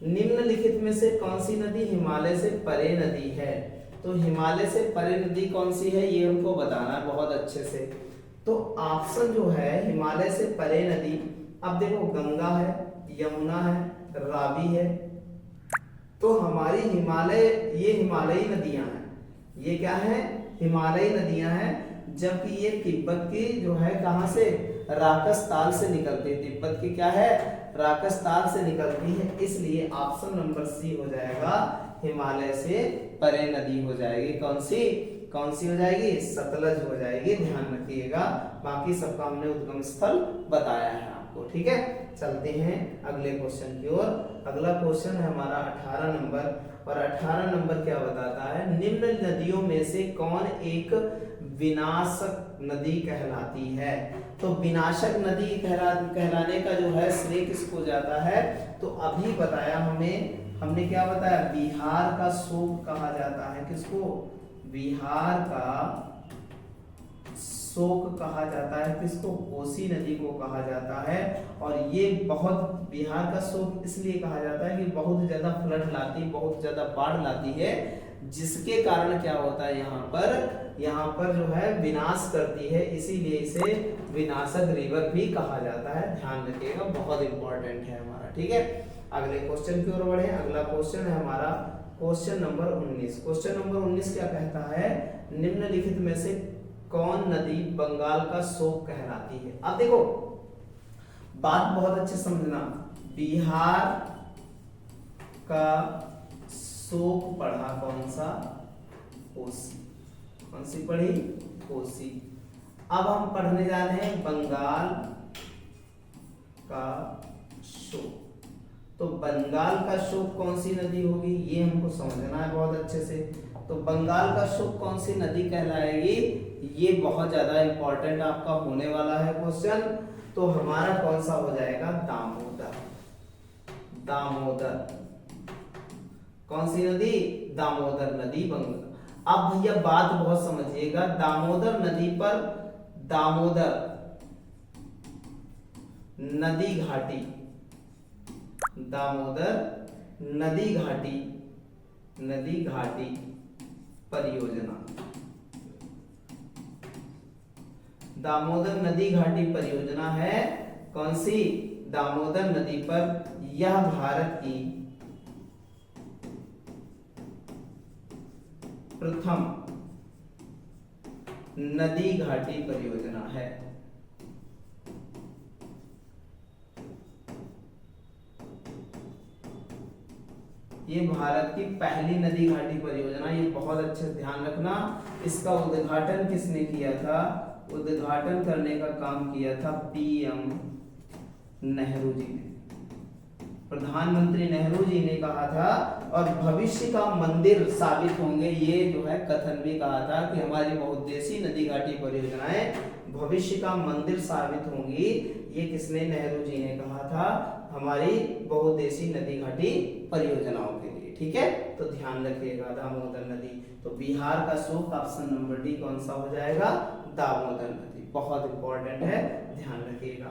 निम्नलिखित में से कौन सी नदी हिमालय से परे नदी है? तो हिमालय से परे नदी कौन सी है ये हमको बताना है बहुत अच्छे से। तो ऑप्शन जो है हिमालय से परे नदी, अब देखो गंगा है, यमुना है, रावी है। तो हमारी ये हिमालयी नदियां हैं। ये क्या है? हिमालयी नदियां हैं। जबकि ये तिब्बत की जो है कहां से? राकसताल से निकलती है। तिब्बत की क्या है? राकसताल से निकलती है। इसलिए ऑप्शन नंबर सी हो जाएगा, हिमालय से परे नदी हो जाएगी। कौन सी? कौन सी हो जाएगी? सतलज हो जाएगी। ध्यान रखिएगा, बाकी सबका हमने उद्गम स्थल बताया है आपको। ठीक है, चलते हैं अगले क्वेश्चन की ओर। अगला क्वेश्चन है हमारा 18 नंबर। और 18 नंबर क्या बताता है? निम्न नदियों में से कौन एक विनाशक नदी कहलाती है? तो विनाशक नदी कहलाने का जो है श्रेय किसको जाता है? तो अभी बताया हमने क्या बताया? बिहार का शोक कहा जाता है। किसको? बिहार का शोक कहा जाता है। किसको? कोसी नदी को कहा जाता है। और ये बहुत बिहार का शोक इसलिए कहा जाता है कि बहुत ज्यादा फ्लड लाती, बहुत ज्यादा बाढ़ लाती है, जिसके कारण क्या होता है यहाँ पर जो है विनाश करती है। इसीलिए इसे विनाशक रिवर भी कहा जाता है। ध्यान रखिएगा, बहुत इंपॉर्टेंट है हमारा। ठीक है, अगले क्वेश्चन की ओर बढ़े। अगला क्वेश्चन है हमारा क्वेश्चन नंबर 19। क्वेश्चन नंबर 19 क्या कहता है, निम्नलिखित में से कौन नदी बंगाल का शोक कहलाती है। अब देखो बात बहुत अच्छे समझना, बिहार का शोक पढ़ा कौन सा, कोसी। कौन सी पढ़ी, कोसी। अब हम पढ़ने जा रहे हैं बंगाल का शोक। तो बंगाल का शोक कौन सी नदी होगी, ये हमको समझना है बहुत अच्छे से। तो बंगाल का शोक कौन सी नदी कहलाएगी, ये बहुत ज्यादा इंपॉर्टेंट आपका होने वाला है क्वेश्चन। तो हमारा कौन सा हो जाएगा, दामोदर। दामोदर कौन सी नदी, दामोदर नदी बंगाल। अब भैया बात बहुत समझिएगा, दामोदर नदी पर दामोदर नदी घाटी, दामोदर नदी घाटी, नदी घाटी परियोजना, दामोदर नदी घाटी परियोजना है कौन सी, दामोदर नदी पर। यह भारत की प्रथम नदी घाटी परियोजना है। ये भारत की पहली नदी घाटी परियोजना, ये बहुत अच्छे से ध्यान रखना। इसका उद्घाटन किसने किया था, उद्घाटन करने का काम किया था पीएम नेहरू जी ने, प्रधानमंत्री नेहरू जी ने कहा था। और भविष्य का मंदिर साबित होंगे, ये जो है कथन भी कहा था कि हमारी बहुउद्देशीय नदी घाटी परियोजनाएं भविष्य का मंदिर साबित होंगी। ये किसने, नेहरू जी ने कहा था हमारी बहुउद्देशीय नदी घाटी परियोजनाओं के लिए। ठीक है, तो ध्यान रखिएगा दामोदर नदी। तो बिहार का शोक ऑप्शन नंबर डी कौन सा हो जाएगा, दामोदर नदी। बहुत इंपॉर्टेंट है, ध्यान रखिएगा।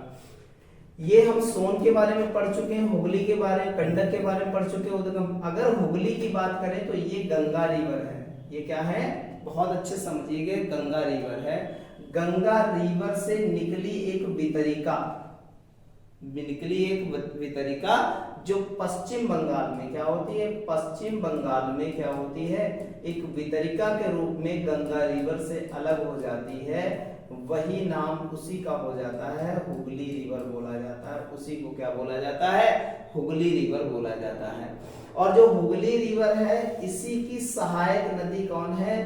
ये हम सोन के बारे में पढ़ चुके हैं, हुगली के बारे में, गंडक के बारे में पढ़ चुके हैं। अगर हुगली की बात करें तो ये गंगा रिवर है। ये क्या है, बहुत अच्छे समझिएगा, गंगा रिवर है। गंगा रिवर से निकली एक वितरिका जो पश्चिम बंगाल में क्या होती है, पश्चिम बंगाल में क्या होती है, एक वितरिका के रूप में गंगा रिवर से अलग हो जाती है। वही नाम उसी का हो जाता है, हुगली रिवर बोला जाता है। उसी को क्या बोला जाता है, हुगली रिवर बोला जाता है। और जो हुगली रिवर है, इसी की सहायक नदी कौन है,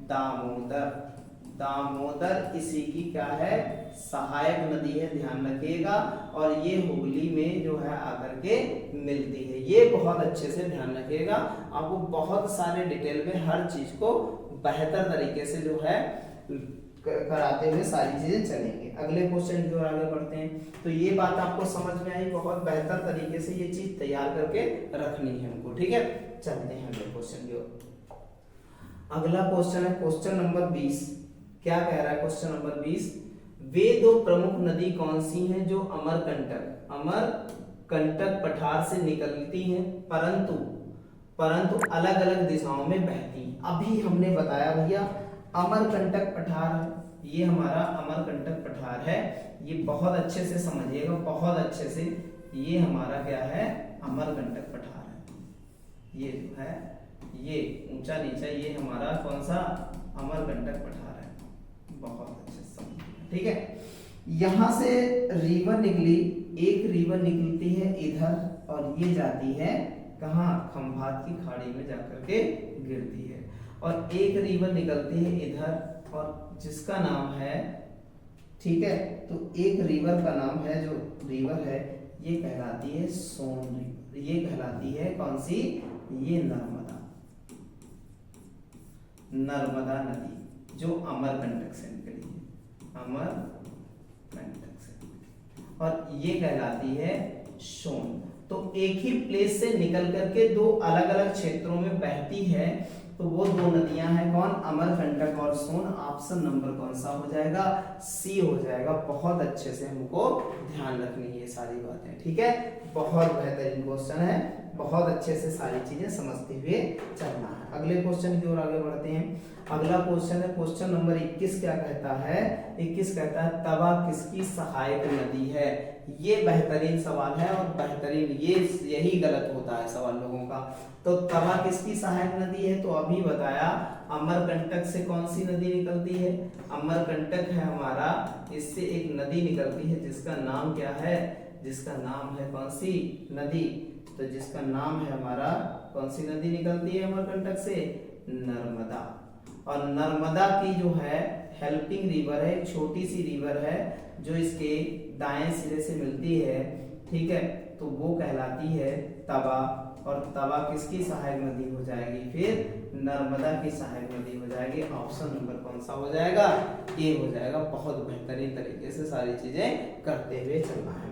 दामोदर। दामोदर इसी की क्या है, सहायक नदी है, ध्यान रखिएगा। और ये हुगली में जो है आकर के मिलती है। ये बहुत अच्छे से ध्यान रखिएगा, आपको बहुत सारे डिटेल में हर चीज को बेहतर तरीके से जो है कराते हुए सारी चीजें चलेंगे। अगले क्वेश्चन की ओर आगे बढ़ते हैं। तो ये बात आपको समझ में आई, बहुत बेहतर तरीके से ये चीज तैयार करके रखनी है हमको। ठीक है, चलते हैं अगले क्वेश्चन की ओर। अगला क्वेश्चन है क्वेश्चन नंबर 20। क्या कह रहा है क्वेश्चन नंबर 20, वे दो प्रमुख नदी कौन सी हैं जो अमरकंटक पठार से निकलती हैं परंतु अलग अलग दिशाओं में बहती हैं। अभी हमने बताया भैया अमरकंटक पठार है, ये हमारा अमरकंटक पठार है। ये बहुत अच्छे से समझिएगा, बहुत अच्छे से। ये हमारा क्या है, अमरकंटक पठार है। ये जो है, ये ऊंचा नीचा, ये हमारा कौन सा, अमरकंटक पठार है। बहुत अच्छे से समझिएगा। ठीक है, यहां से रिवर निकली, एक रिवर निकलती है इधर और ये जाती है कहाँ, खंभात की खाड़ी में जाकर के गिरती है। और एक रिवर निकलती है इधर और जिसका नाम है, ठीक है, तो एक रिवर का नाम है, जो रिवर है ये कहलाती है सोन रिवर। ये कहलाती है कौन सी, ये नर्मदा नदी जो अमरकंटक से निकली है, अमरकंटक से। और ये कहलाती है सोन। तो एक ही प्लेस से निकल करके दो अलग अलग क्षेत्रों में बहती है। तो वो दो नदियां हैं कौन, अमरकंटक और सोन। ऑप्शन नंबर कौन सा हो जाएगा, सी हो जाएगा। बहुत अच्छे से हमको ध्यान रखनी है ये सारी बातें। ठीक है, बहुत बेहतरीन क्वेश्चन है। बहुत अच्छे से सारी चीजें समझते हुए चलना है। अगले क्वेश्चन की ओर आगे बढ़ते हैं। अगला क्वेश्चन है क्वेश्चन नंबर 21 क्या कहता है? 21 कहता है तवा किसकी सहायक नदी है? ये बेहतरीन सवाल है और बेहतरीन यही गलत होता है सवाल लोगों का। तो तवा किसकी सहायक नदी है? तो अभी बताया अमरकंटक से कौन सी नदी निकलती है? अमरकंटक है हमारा, इससे एक नदी निकलती है जिसका नाम क्या है? जिसका नाम है कौन सी नदी? तो जिसका नाम है हमारा कौन सी नदी निकलती है अमरकंटक से? नर्मदा। और नर्मदा की जो है हेल्पिंग रिवर है, छोटी सी रिवर है जो इसके दाएं सिरे से मिलती है, ठीक है, तो वो कहलाती है तवा। और तवा किसकी सहायक नदी हो जाएगी? फिर नर्मदा की सहायक नदी हो जाएगी। ऑप्शन नंबर कौन सा हो जाएगा? ए हो जाएगा। बहुत बेहतरीन तरीके से सारी चीजें करते हुए चलना है।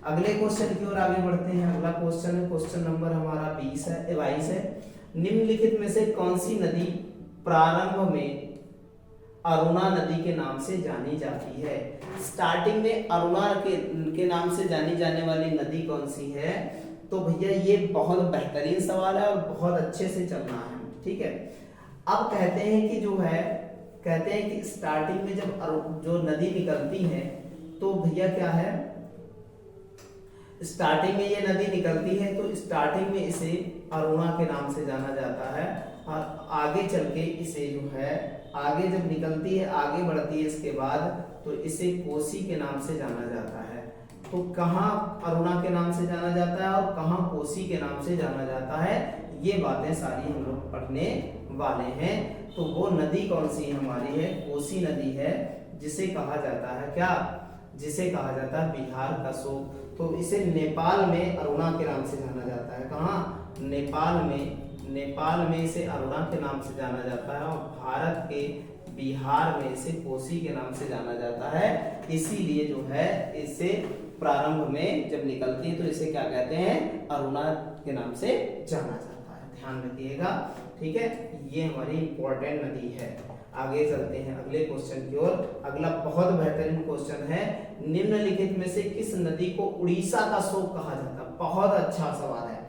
अगले क्वेश्चन की ओर आगे बढ़ते हैं। अगला क्वेश्चन है क्वेश्चन नंबर हमारा 22 है। निम्नलिखित में से कौन सी नदी प्रारंभ में अरुणा नदी के नाम से जानी जाती है? स्टार्टिंग में अरुणा के नाम से जानी जाने वाली नदी कौन सी है? तो भैया ये बहुत बेहतरीन सवाल है और बहुत अच्छे से चलना है, ठीक है। अब कहते हैं कि जो है, कहते हैं कि स्टार्टिंग में जब जो नदी निकलती है तो भैया क्या है, स्टार्टिंग में ये नदी निकलती है तो स्टार्टिंग में इसे अरुणा के नाम से जाना जाता है। और आगे चल के इसे जो है, आगे जब निकलती है, आगे बढ़ती है इसके बाद, तो इसे कोसी के नाम से जाना जाता है। तो कहाँ अरुणा के नाम से जाना जाता है और कहाँ कोसी के नाम से जाना जाता है, ये बातें सारी हम लोग पढ़ने वाले हैं। तो वो नदी कौन सी हमारी है? कोसी नदी है, जिसे कहा जाता है क्या? जिसे कहा जाता है बिहार का शोक। तो इसे नेपाल में अरुणा के नाम से जाना जाता है। कहाँ? नेपाल में इसे अरुणा के नाम से जाना जाता है और भारत के बिहार में इसे कोसी के नाम से जाना जाता है। इसीलिए जो है इसे प्रारंभ में जब निकलती है तो इसे क्या कहते हैं? अरुणा के नाम से जाना जाता है। ध्यान रखिएगा, ठीक है। ये हमारी इंपॉर्टेंट नदी है। आगे चलते हैं अगले क्वेश्चन की ओर। अगला बहुत बेहतरीन क्वेश्चन है, निम्नलिखित में से किस नदी को उड़ीसा का शोक कहा जाता है? बहुत अच्छा सवाल है।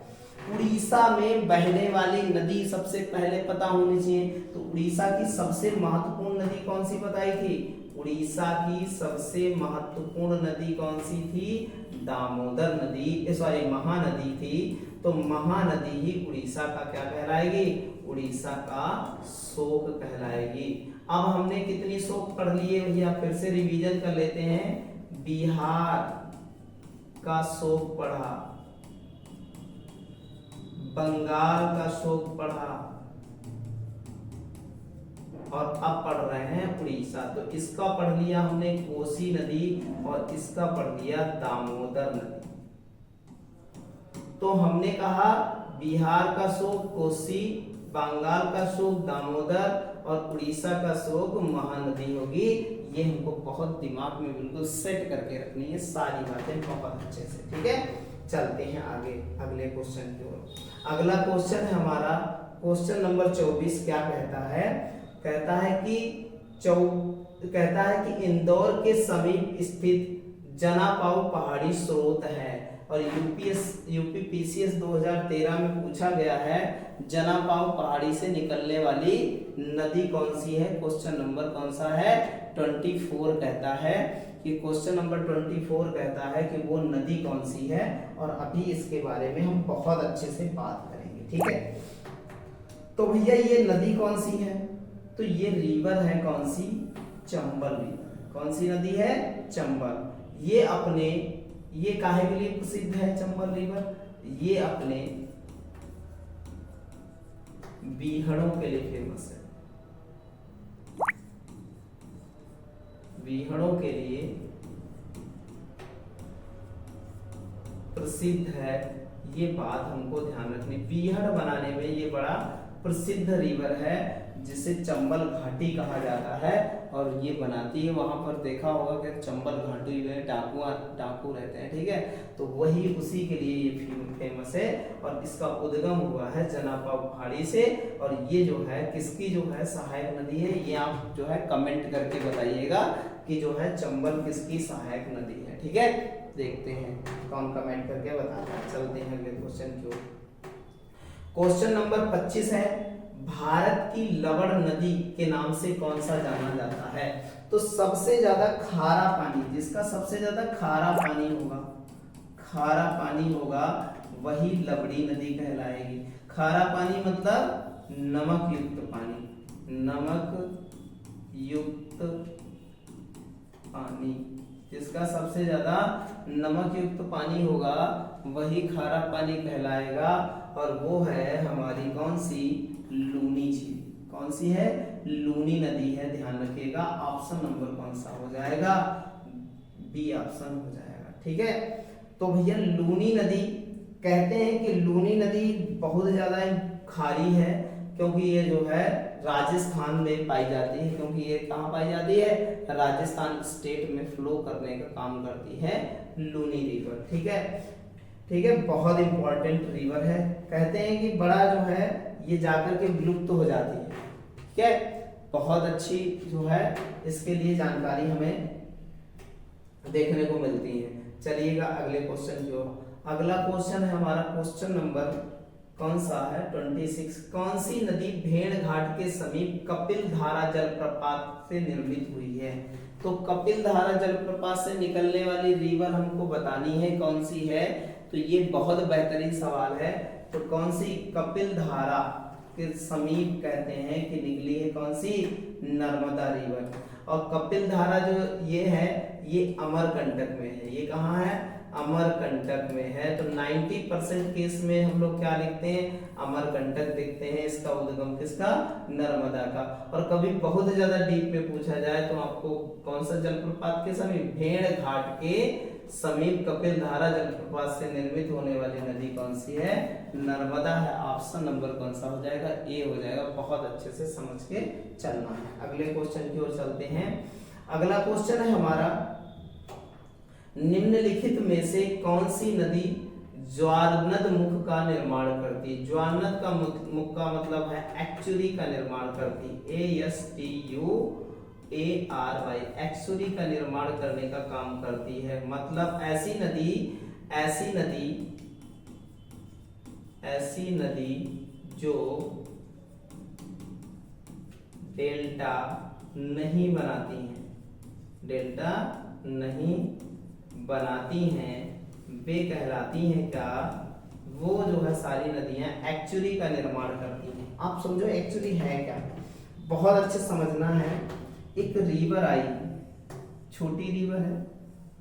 उड़ीसा में बहने वाली नदी सबसे पहले पता होनी चाहिए। तो उड़ीसा की सबसे महत्वपूर्ण नदी कौन सी बताई थी? उड़ीसा की सबसे महत्वपूर्ण नदी कौन सी थी? दामोदर नदी, सॉरी महानदी थी। तो महानदी ही उड़ीसा का क्या कहलाएगी? उड़ीसा का शोक कहलाएगी। अब हमने कितनी शोक पढ़ लिए भैया? फिर से रिवीजन कर लेते हैं। बिहार का शोक पढ़ा, बंगाल का शोक पढ़ा और अब पढ़ रहे हैं उड़ीसा। तो इसका पढ़ लिया हमने कोसी नदी और इसका पढ़ लिया दामोदर नदी। तो हमने कहा बिहार का शोक कोसी, बंगाल का शोक दामोदर और उड़ीसा का शोक महानदी होगी। ये हमको बहुत दिमाग में बिल्कुल सेट करके रखनी है सारी बातें बहुत अच्छे से, ठीक है। चलते हैं आगे अगले क्वेश्चन की ओर। अगला क्वेश्चन है हमारा क्वेश्चन नंबर 24। क्या कहता है? कहता है कि इंदौर के समीप स्थित जनापाऊ पहाड़ी स्रोत है। और यूपी पीसीएस 2013 में पूछा गया है जनापाऊ पहाड़ी से निकलने वाली नदी कौन सी है? क्वेश्चन नंबर कौन सा है? 24 कहता है कि क्वेश्चन नंबर 24 कहता है कि वो नदी कौन सी है। और अभी इसके बारे में हम बहुत अच्छे से बात करेंगे, ठीक है। तो भैया ये नदी कौन सी है? तो ये रिवर है कौन सी? चंबल रिवर। कौन सी नदी है? चंबल। ये काहे के लिए प्रसिद्ध है चंबल रिवर? ये अपने बीहड़ों के लिए फेमस है। बीहड़ों के लिए प्रसिद्ध है, ये बात हमको ध्यान रखनी। बीहड़ बनाने में ये बड़ा प्रसिद्ध रिवर है जिसे चंबल घाटी कहा जाता है। और ये बनाती है, वहां पर देखा होगा कि चंबल घाटी में डाकू रहते हैं, ठीक है। तो वही उसी के लिए ये फेमस है। और इसका उद्गम हुआ है जनापाऊ पहाड़ी से। और ये जो है किसकी जो है सहायक नदी है, ये आप जो है कमेंट करके बताइएगा कि जो है चंबल किसकी सहायक नदी है, ठीक है। देखते हैं कौन कमेंट करके बताता है। चलते हैं अगले क्वेश्चन की ओर। क्वेश्चन नंबर 25 है, भारत की लवण नदी के नाम से कौन सा जाना जाता है? तो सबसे ज्यादा खारा पानी, जिसका सबसे ज्यादा खारा पानी होगा वही लवणी नदी कहलाएगी। खारा पानी मतलब नमक युक्त पानी, जिसका सबसे ज्यादा नमक युक्त पानी होगा वही खारा पानी कहलाएगा, और वो है हमारी कौन सी? लूनी झील। कौन सी है? लूनी नदी है, ध्यान रखिएगा। ऑप्शन नंबर कौन सा हो जाएगा? बी ऑप्शन हो जाएगा। ठीक है, तो भैया लूनी नदी कहते हैं कि लूनी नदी बहुत ज्यादा खारी है, क्योंकि ये जो है राजस्थान में पाई जाती है। क्योंकि ये कहाँ पाई जाती है? राजस्थान स्टेट में फ्लो करने का काम करती है लूनी रिवर। ठीक है, ठीक है, बहुत इंपॉर्टेंट रिवर है। कहते हैं कि बड़ा जो है ये जाकर के विलुप्त हो जाती है। ठीक है, बहुत अच्छी जो है इसके लिए जानकारी हमें देखने को मिलती है। चलिएगा अगले क्वेश्चन की ओर। अगला क्वेश्चन है हमारा क्वेश्चन नंबर कौन सा है? 26। कौन सी नदी भेड़ घाट के समीप कपिल धारा जलप्रपात से निर्मित हुई है? तो कपिल धारा जलप्रपात से निकलने वाली रिवर हमको बतानी है कौन सी है। तो ये बहुत बेहतरीन सवाल है। तो कौन सी कपिल धारा के समीप कहते हैं कि निकली है? कौन सी? नर्मदा रिवर। और कपिल धारा जो ये है ये अमरकंटक में है। ये कहाँ है? अमरकंटक में है। तो 90% केस में हम लोग क्या लिखते हैं? अमरकंटक लिखते हैं। इसका उद्गम किसका? नर्मदा का। और कभी बहुत ज्यादा डीप में पूछा जाए तो आपको कौन सा जलप्रपात के समीप? भेड़ घाट के समीप कपिल धारा जलप्रपात से निर्मित होने वाली नदी कौन सी है? नर्मदा है। ऑप्शन नंबर कौन सा हो जाएगा? ए हो जाएगा। बहुत अच्छे से समझ के चलना है। अगले क्वेश्चन की ओर चलते हैं। अगला क्वेश्चन है हमारा, निम्नलिखित में से कौन सी नदी ज्वारनद मुख का निर्माण करती है? ज्वारनद का मुख का मतलब है एक्चुरी का निर्माण करती है। ASTUARY, एक्चुरी का निर्माण करने का काम करती है। मतलब ऐसी नदी जो डेल्टा नहीं बनाती हैं, डेल्टा नहीं बनाती हैं, वे कहलाती हैं क्या? वो जो है सारी नदियां एक्चुअली का निर्माण करती हैं। आप समझो एक्चुअली है क्या, बहुत अच्छे समझना है। एक रिवर आई, छोटी रिवर है,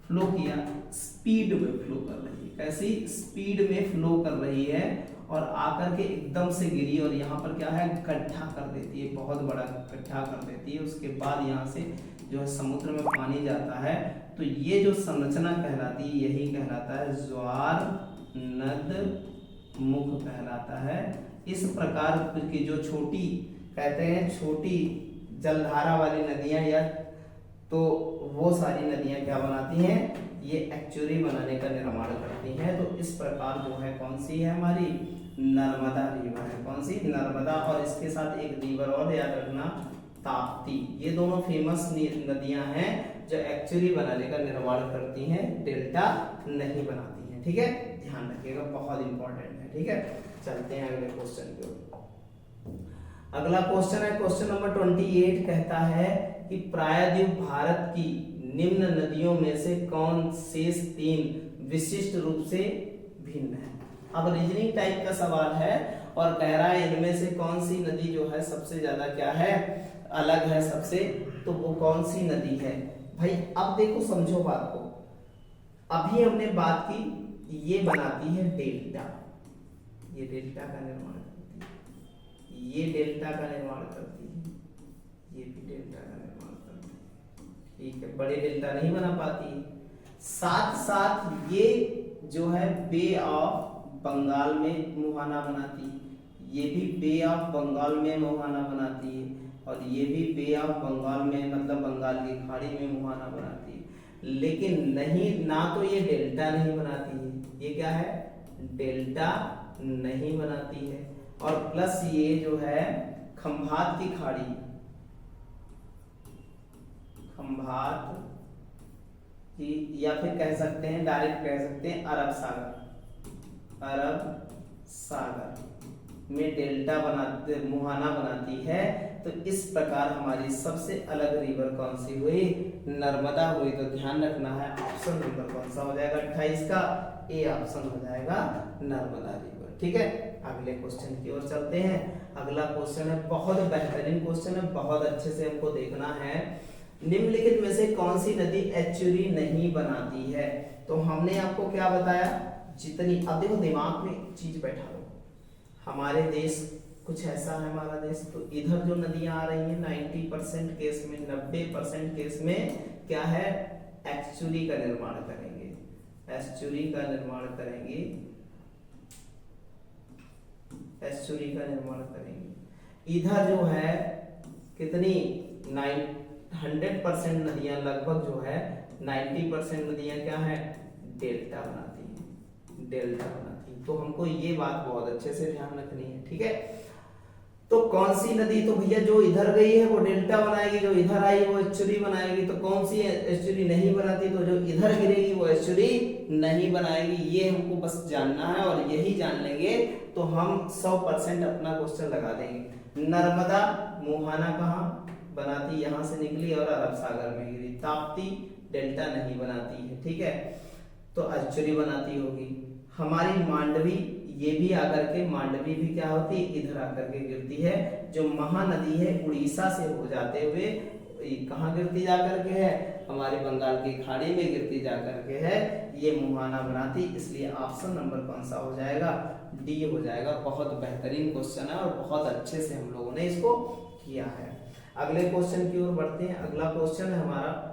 फ्लो किया, स्पीड में फ्लो कर रही है। कैसी? स्पीड में फ्लो कर रही है और आकर के एकदम से गिरी और यहाँ पर क्या है? गड्ढा कर देती है, बहुत बड़ा गड्ढा कर देती है। उसके बाद यहाँ से जो है समुद्र में पानी जाता है। तो ये जो संरचना कहलाती है यही कहलाता है ज्वार नद मुख कहलाता है। इस प्रकार की जो छोटी कहते हैं छोटी जलधारा वाली नदियां, या तो वो सारी नदियां क्या बनाती हैं? ये एक्चुअली बनाने का निर्माण करती हैं। तो इस प्रकार जो है कौन सी है हमारी? नर्मदा रिवर है। कौन सी? नर्मदा। और इसके साथ एक रिवर और याद रखना, ताप्ती। ये दोनों फेमस नदियां हैं जो एक्चुअली बनाने का निर्माण करती हैं, डेल्टा नहीं बनाती हैं। ठीक है, ध्यान रखिएगा, बहुत इंपॉर्टेंट है। ठीक है, चलते हैं अगले क्वेश्चन की ओर। अगला क्वेश्चन है क्वेश्चन नंबर 28। कहता है कि प्रायद्वीप भारत की निम्न नदियों में से कौन शेष 3 विशिष्ट रूप से भिन्न है? अब रीजनिंग टाइप का सवाल है और कह रहा है इनमें से कौन सी नदी जो है सबसे ज्यादा क्या है? अलग है सबसे। तो वो कौन सी नदी है भाई? अब देखो, समझो बात को। अभी हमने बात की, ये बनाती है डेल्टा, ये डेल्टा का निर्माण करती है, ये डेल्टा का निर्माण करती है, ये भी डेल्टा का निर्माण करती है। ठीक है, बड़े डेल्टा नहीं बना पाती। साथ साथ ये जो है बे ऑफ बंगाल में मुहाना बनाती है, ये भी बे ऑफ बंगाल में मुहाना बनाती है, और ये भी बे ऑफ बंगाल में मतलब बंगाल की खाड़ी में मुहाना बनाती है। लेकिन नहीं, ना तो ये डेल्टा नहीं बनाती है, ये क्या है? डेल्टा नहीं बनाती है। और प्लस ये जो है खंभात की खाड़ी, खंभात की, या फिर कह सकते हैं डायरेक्ट कह सकते हैं अरब सागर, अरब सागर में डेल्टा बनाते मुहाना बनाती है, तो इस प्रकार हमारी सबसे अलग रिवर कौन सी हुई? नर्मदा हुई। तो ध्यान रखना है ऑप्शन नंबर कौन सा हो जाएगा 28 का? ए ऑप्शन हो जाएगा नर्मदा रिवर। ठीक है, अगले क्वेश्चन की ओर चलते हैं। अगला क्वेश्चन है बहुत बेहतरीन क्वेश्चन है, बहुत अच्छे से हमको देखना है। निम्नलिखित में से कौन सी नदी एस्चुरी नहीं बनाती है? तो हमने आपको क्या बताया, जितनी, अब देखो दिमाग में चीज बैठा लो, हमारे देश कुछ ऐसा है हमारा देश, तो इधर जो नदियां आ रही हैं 90% केस में, 90% केस में क्या है, एस्चुरी का निर्माण करेंगे, एस्चुरी का निर्माण करेंगे, एस्चुरी का निर्माण करेंगे। इधर जो है कितनी 100% नदियां लगभग जो है 90% नदियां क्या है, डेल्टा बनाती है, डेल्टा बनाती है। तो हमको ये बात बहुत अच्छे से ध्यान रखनी है। ठीक है, तो कौन सी नदी, तो भैया जो इधर गई है वो डेल्टा बनाएगी, जो इधर आई वो एस्चुरी बनाएगी। तो कौन सी एस्चुरी नहीं बनाती, तो जो इधर गिरेगी वो एस्चुरी नहीं बनाएगी। ये हमको बस जानना है, और यही जान लेंगे तो हम 100% अपना क्वेश्चन लगा देंगे। नर्मदा मुहाना कहाँ बनाती, यहाँ से निकली और अरब सागर में गिरी। ताप्ती डेल्टा नहीं बनाती है, ठीक है, तो एस्चुरी बनाती होगी। हमारी मांडवी, ये भी आकर के, मांडवी भी क्या होती है, इधर आकर के गिरती है। जो महानदी है उड़ीसा से हो जाते हुए कहाँ गिरती जा करके है, हमारे बंगाल की खाड़ी में गिरती जा करके है, ये मुहाना बनाती। इसलिए ऑप्शन नंबर कौन सा हो जाएगा, डी हो जाएगा। बहुत बेहतरीन क्वेश्चन है और बहुत अच्छे से हम लोगों ने इसको किया है। अगले क्वेश्चन की ओर बढ़ते हैं। अगला क्वेश्चन है हमारा,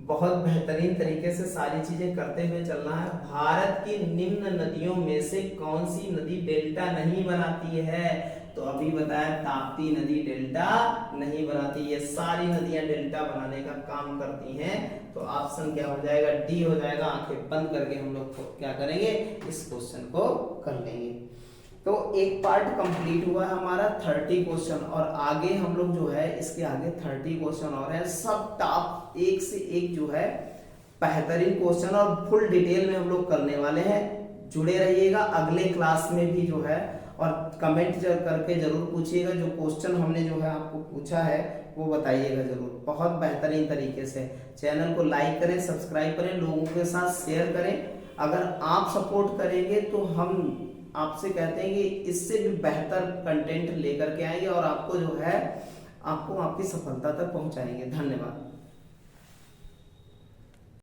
बहुत बेहतरीन तरीके से सारी चीजें करते हुए चलना है। भारत की निम्न नदियों में से कौन सी नदी डेल्टा नहीं बनाती है? तो अभी बताया ताप्ती नदी डेल्टा नहीं बनाती, ये सारी नदियां डेल्टा बनाने का काम करती हैं। तो ऑप्शन क्या हो जाएगा, डी हो जाएगा। आंखें बंद करके हम लोग क्या करेंगे, इस क्वेश्चन को कर लेंगे। तो एक पार्ट कंप्लीट हुआ है हमारा 30 क्वेश्चन, और आगे हम लोग जो है इसके आगे 30 क्वेश्चन और हैं, सब टॉप एक से एक जो है बेहतरीन क्वेश्चन और फुल डिटेल में हम लोग करने वाले हैं। जुड़े रहिएगा अगले क्लास में भी जो है, और कमेंट करके जरूर पूछिएगा, जो क्वेश्चन हमने जो है आपको पूछा है वो बताइएगा जरूर, बहुत बेहतरीन तरीके से। चैनल को लाइक करें, सब्सक्राइब करें, लोगों के साथ शेयर करें। अगर आप सपोर्ट करेंगे तो हम आपसे कहते हैं कि इससे भी बेहतर कंटेंट लेकर के आएंगे और आपको जो है, आपको आपकी सफलता तक पहुंचाएंगे। धन्यवाद।